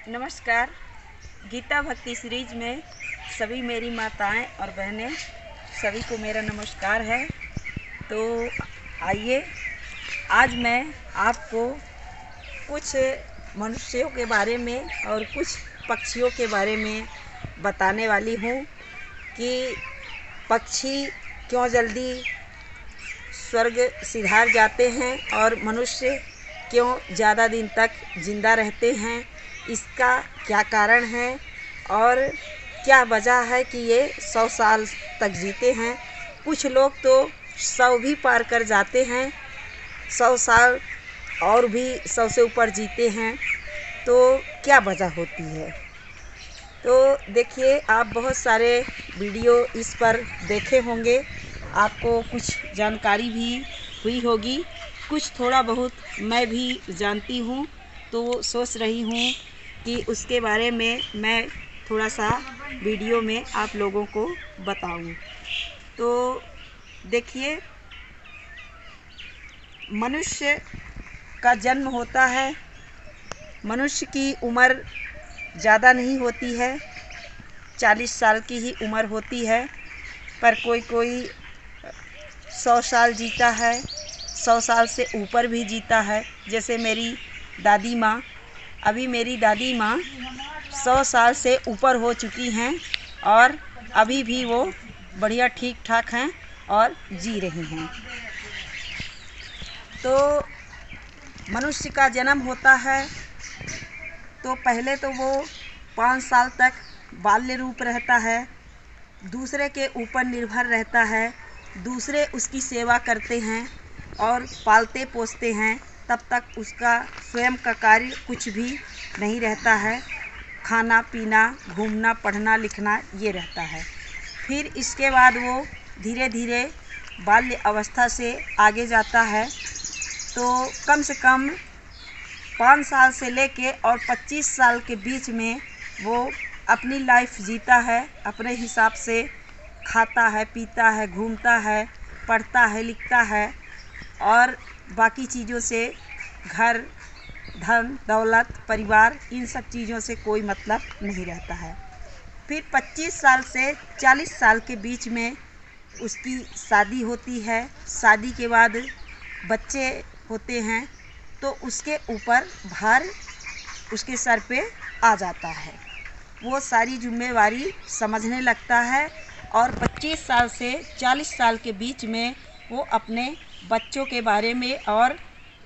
नमस्कार। गीता भक्ति सीरीज में सभी मेरी माताएं और बहनें सभी को मेरा नमस्कार है। तो आइए आज मैं आपको कुछ मनुष्यों के बारे में और कुछ पक्षियों के बारे में बताने वाली हूँ कि पक्षी क्यों जल्दी स्वर्ग सिधार जाते हैं और मनुष्य क्यों ज़्यादा दिन तक जिंदा रहते हैं, इसका क्या कारण है और क्या वजह है कि ये 100 साल तक जीते हैं। कुछ लोग तो 100 भी पार कर जाते हैं, 100 साल और भी 100 से ऊपर जीते हैं। तो क्या वजह होती है? तो देखिए, आप बहुत सारे वीडियो इस पर देखे होंगे, आपको कुछ जानकारी भी हुई होगी, कुछ थोड़ा बहुत मैं भी जानती हूँ। तो सोच रही हूँ कि उसके बारे में मैं थोड़ा सा वीडियो में आप लोगों को बताऊँ। तो देखिए, मनुष्य का जन्म होता है, मनुष्य की उम्र ज़्यादा नहीं होती है, 40 साल की ही उम्र होती है। पर कोई कोई 100 साल जीता है, 100 साल से ऊपर भी जीता है। जैसे मेरी दादी माँ, अभी मेरी दादी माँ 100 साल से ऊपर हो चुकी हैं और अभी भी वो बढ़िया ठीक ठाक हैं और जी रही हैं। तो मनुष्य का जन्म होता है तो पहले तो वो 5 साल तक बाल्य रूप रहता है, दूसरे के ऊपर निर्भर रहता है, दूसरे उसकी सेवा करते हैं और पालते पोसते हैं। तब तक उसका स्वयं का कार्य कुछ भी नहीं रहता है, खाना पीना, घूमना, पढ़ना लिखना ये रहता है। फिर इसके बाद वो धीरे धीरे बाल्य अवस्था से आगे जाता है। तो कम से कम 5 साल से लेके और 25 साल के बीच में वो अपनी लाइफ जीता है, अपने हिसाब से खाता है, पीता है, घूमता है, पढ़ता है, लिखता है और बाकी चीज़ों से घर, धन, दौलत, परिवार, इन सब चीज़ों से कोई मतलब नहीं रहता है। फिर 25 साल से 40 साल के बीच में उसकी शादी होती है। शादी के बाद बच्चे होते हैं तो उसके ऊपर भार उसके सर पे आ जाता है, वो सारी जिम्मेवारी समझने लगता है और 25 साल से 40 साल के बीच में वो अपने बच्चों के बारे में और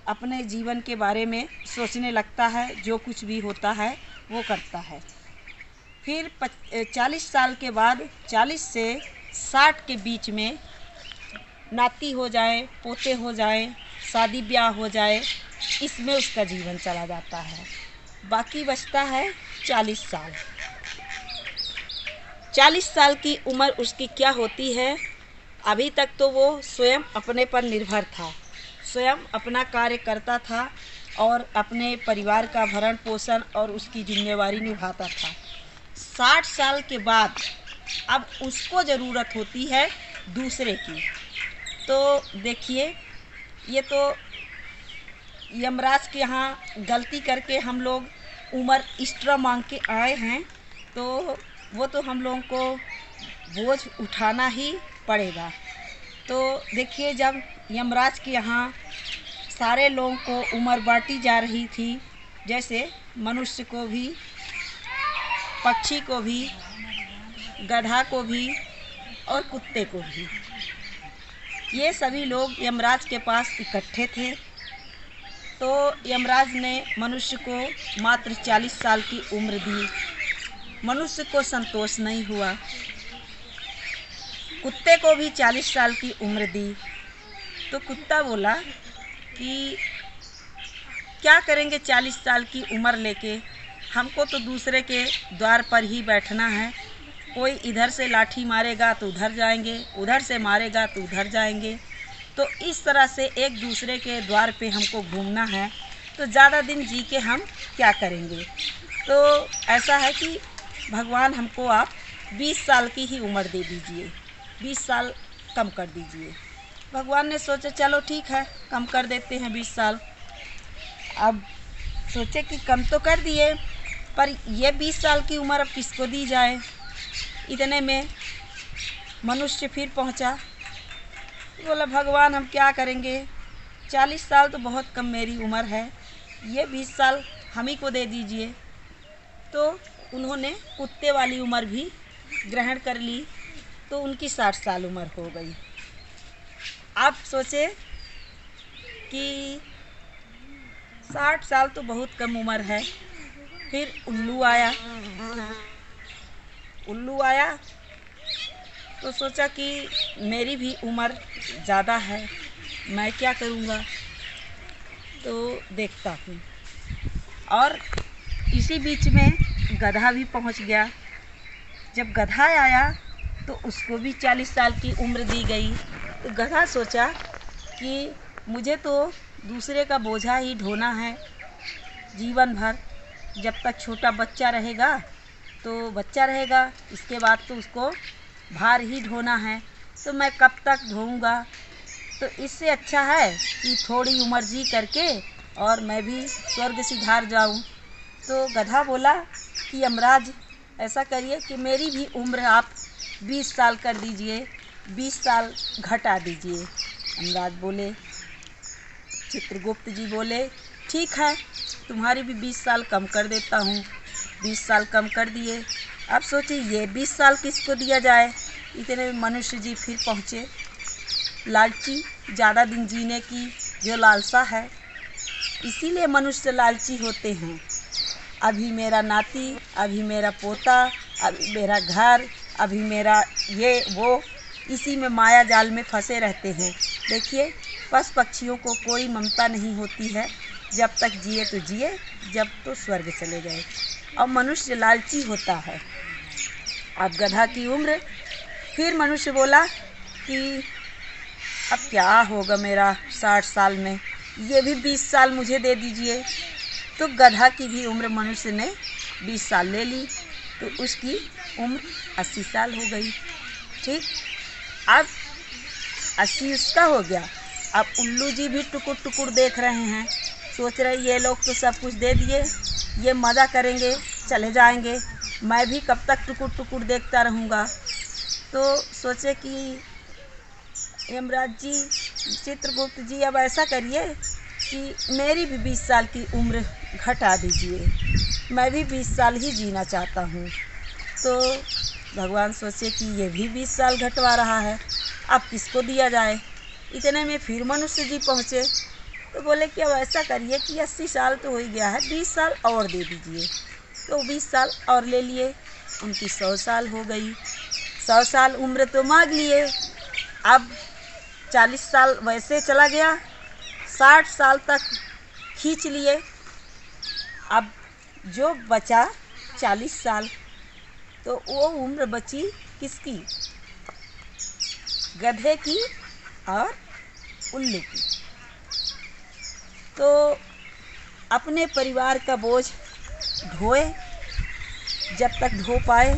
अपने जीवन के बारे में सोचने लगता है। जो कुछ भी होता है वो करता है। फिर 40 साल के बाद 40 से 60 के बीच में नाती हो जाए, पोते हो जाए, शादी ब्याह हो जाए, इसमें उसका जीवन चला जाता है। बाकी बचता है 40 साल। 40 साल की उम्र उसकी क्या होती है? अभी तक तो वो स्वयं अपने पर निर्भर था, स्वयं अपना कार्य करता था और अपने परिवार का भरण पोषण और उसकी जिम्मेवारी निभाता था। 60 साल के बाद अब उसको ज़रूरत होती है दूसरे की। तो देखिए, ये तो यमराज के यहाँ गलती करके हम लोग उम्र एक्स्ट्रा मांग के आए हैं, तो वो तो हम लोगों को बोझ उठाना ही पड़ेगा। तो देखिए, जब यमराज के यहाँ सारे लोगों को उम्र बांटी जा रही थी, जैसे मनुष्य को भी, पक्षी को भी, गधा को भी और कुत्ते को भी, ये सभी लोग यमराज के पास इकट्ठे थे। तो यमराज ने मनुष्य को मात्र 40 साल की उम्र दी। मनुष्य को संतोष नहीं हुआ। कुत्ते को भी 40 साल की उम्र दी। तो कुत्ता बोला कि क्या करेंगे 40 साल की उम्र लेके, हमको तो दूसरे के द्वार पर ही बैठना है। कोई इधर से लाठी मारेगा तो उधर जाएंगे, उधर से मारेगा तो उधर जाएंगे। तो इस तरह से एक दूसरे के द्वार पे हमको घूमना है, तो ज़्यादा दिन जी के हम क्या करेंगे। तो ऐसा है कि भगवान हमको आप 20 साल की ही उम्र दे दीजिए, 20 साल कम कर दीजिए। भगवान ने सोचा चलो ठीक है, कम कर देते हैं 20 साल। अब सोचे कि कम तो कर दिए, पर ये 20 साल की उम्र अब किसको दी जाए। इतने में मनुष्य फिर पहुंचा, बोला भगवान हम क्या करेंगे, 40 साल तो बहुत कम मेरी उम्र है, ये 20 साल हम ही को दे दीजिए। तो उन्होंने कुत्ते वाली उम्र भी ग्रहण कर ली, तो उनकी 60 साल उम्र हो गई। आप सोचे कि 60 साल तो बहुत कम उम्र है। फिर उल्लू आया तो सोचा कि मेरी भी उम्र ज़्यादा है, मैं क्या करूँगा, तो देखता हूँ। और इसी बीच में गधा भी पहुँच गया। जब गधा आया तो उसको भी 40 साल की उम्र दी गई। तो गधा सोचा कि मुझे तो दूसरे का बोझा ही ढोना है जीवन भर, जब तक छोटा बच्चा रहेगा तो बच्चा रहेगा, इसके बाद तो उसको भार ही ढोना है, तो मैं कब तक ढोऊंगा। तो इससे अच्छा है कि थोड़ी उम्र जी करके और मैं भी स्वर्ग सिधार जाऊं। तो गधा बोला कि यमराज ऐसा करिए कि मेरी भी उम्र आप 20 साल कर दीजिए, 20 साल घटा दीजिए। यमराज बोले, चित्रगुप्त जी बोले ठीक है, तुम्हारी भी 20 साल कम कर देता हूँ। 20 साल कम कर दिए। अब सोचिए ये 20 साल किसको दिया जाए। इतने में मनुष्य जी फिर पहुँचे। लालची, ज़्यादा दिन जीने की जो लालसा है, इसीलिए मनुष्य लालची होते हैं। अभी मेरा नाती, अभी मेरा पोता, अभी मेरा घर, अभी मेरा ये वो, इसी में माया जाल में फंसे रहते हैं। देखिए पशु पक्षियों को कोई ममता नहीं होती है, जब तक जिए तो जिए, जब तो स्वर्ग चले गए। और मनुष्य लालची होता है। अब गधा की उम्र, फिर मनुष्य बोला कि अब क्या होगा मेरा 60 साल में, ये भी 20 साल मुझे दे दीजिए। तो गधा की भी उम्र मनुष्य ने 20 साल ले ली, तो उसकी उम्र 80 साल हो गई। ठीक, अब 80 उसका हो गया। अब उल्लू जी भी टुकुर टुकुर देख रहे हैं, सोच रहे ये लोग तो सब कुछ दे दिए, ये मज़ा करेंगे चले जाएंगे, मैं भी कब तक टुकुर टुकुर देखता रहूँगा। तो सोचे कि यमराज जी, चित्रगुप्त जी, अब ऐसा करिए कि मेरी भी 20 साल की उम्र घटा दीजिए, मैं भी 20 साल ही जीना चाहता हूँ। तो भगवान सोचे कि ये भी 20 साल घटवा रहा है, अब किसको दिया जाए। इतने में फिर मनुष्य जी पहुँचे, तो बोले कि अब ऐसा करिए कि 80 साल तो हो ही गया है, 20 साल और दे दीजिए। तो 20 साल और ले लिए, उनकी 100 साल हो गई। 100 साल उम्र तो मांग लिए। अब 40 साल वैसे चला गया, 60 साल तक खींच लिए। अब जो बचा 40 साल, तो वो उम्र बची किसकी, गधे की और उल्लू की। तो अपने परिवार का बोझ ढोए, जब तक ढो पाए,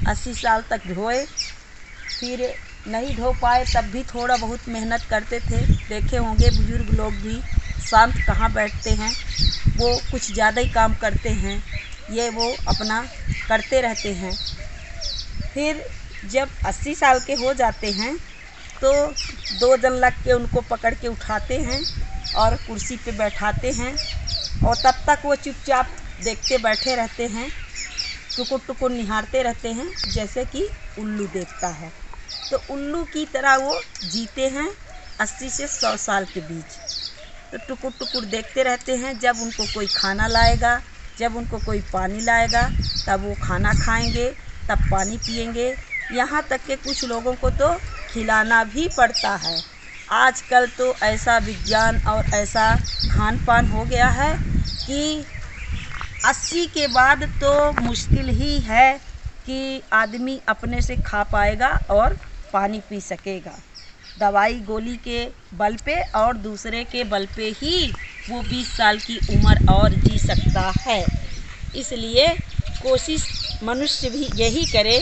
80 साल तक ढोए। फिर नहीं ढो पाए तब भी थोड़ा बहुत मेहनत करते थे। देखे होंगे बुजुर्ग लोग भी शांत कहाँ बैठते हैं, वो कुछ ज़्यादा ही काम करते हैं, ये वो अपना करते रहते हैं। फिर जब 80 साल के हो जाते हैं तो 2 जन लग के उनको पकड़ के उठाते हैं और कुर्सी पे बैठाते हैं, और तब तक वो चुपचाप देखते बैठे रहते हैं, टुकुर टुकुर निहारते रहते हैं, जैसे कि उल्लू देखता है। तो उल्लू की तरह वो जीते हैं 80 से 100 साल के बीच। तो टुकुर टुकुर देखते रहते हैं, जब उनको कोई खाना लाएगा, जब उनको कोई पानी लाएगा, तब वो खाना खाएंगे, तब पानी पिएंगे। यहाँ तक कि कुछ लोगों को तो खिलाना भी पड़ता है। आजकल तो ऐसा विज्ञान और ऐसा खान पान हो गया है कि 80 के बाद तो मुश्किल ही है कि आदमी अपने से खा पाएगा और पानी पी सकेगा। दवाई गोली के बल पे और दूसरे के बल पे ही वो 20 साल की उम्र और जी सकता है। इसलिए कोशिश मनुष्य भी यही करे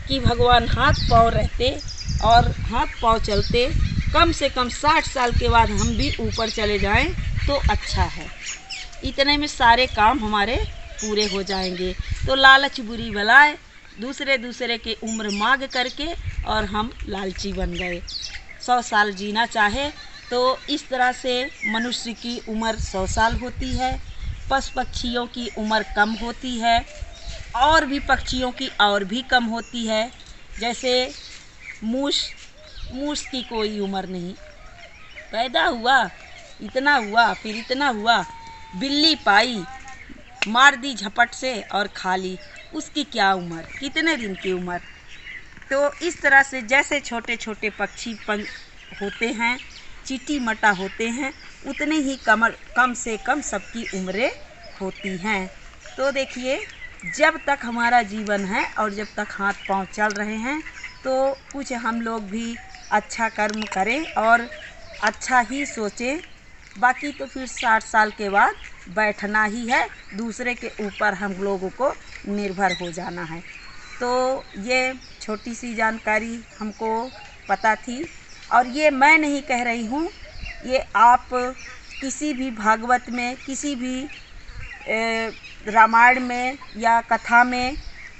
कि भगवान हाथ पाँव रहते और हाथ पाँव चलते, कम से कम 60 साल के बाद हम भी ऊपर चले जाएं तो अच्छा है। इतने में सारे काम हमारे पूरे हो जाएंगे। तो लालच बुरी बलाए, दूसरे के उम्र मांग करके और हम लालची बन गए। 100 साल जीना चाहे तो इस तरह से मनुष्य की उम्र 100 साल होती है। पशु पक्षियों की उम्र कम होती है, और भी पक्षियों की और भी कम होती है। जैसे मूस की कोई उम्र नहीं, पैदा हुआ इतना हुआ, फिर इतना हुआ, बिल्ली पाई, मार दी झपट से और खा ली, उसकी क्या उम्र, कितने दिन की उम्र। तो इस तरह से जैसे छोटे छोटे पक्षी होते हैं, चीटी मटा होते हैं, उतने ही कम से कम सबकी उम्रें होती हैं। तो देखिए, जब तक हमारा जीवन है और जब तक हाथ पांव चल रहे हैं तो कुछ हम लोग भी अच्छा कर्म करें और अच्छा ही सोचें। बाकी तो फिर 60 साल के बाद बैठना ही है, दूसरे के ऊपर हम लोगों को निर्भर हो जाना है। तो ये छोटी सी जानकारी हमको पता थी, और ये मैं नहीं कह रही हूँ, ये आप किसी भी भागवत में, किसी भी रामायण में या कथा में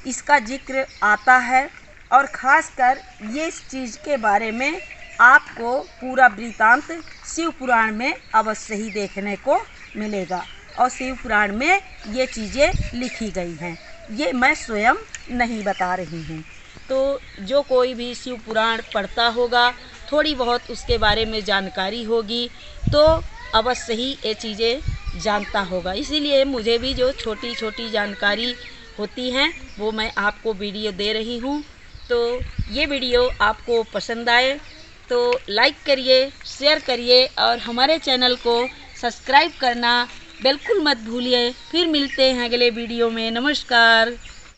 इसका जिक्र आता है। और ख़ासकर ये चीज़ के बारे में आपको पूरा वृत्तांत शिव पुराण में अवश्य ही देखने को मिलेगा, और शिव पुराण में ये चीज़ें लिखी गई हैं, ये मैं स्वयं नहीं बता रही हूँ। तो जो कोई भी शिव पुराण पढ़ता होगा, थोड़ी बहुत उसके बारे में जानकारी होगी, तो अवश्य ही ये चीज़ें जानता होगा। इसीलिए मुझे भी जो छोटी छोटी जानकारी होती हैं वो मैं आपको वीडियो दे रही हूँ। तो ये वीडियो आपको पसंद आए तो लाइक करिए, शेयर करिए और हमारे चैनल को सब्सक्राइब करना बिल्कुल मत भूलिए। फिर मिलते हैं अगले वीडियो में। नमस्कार।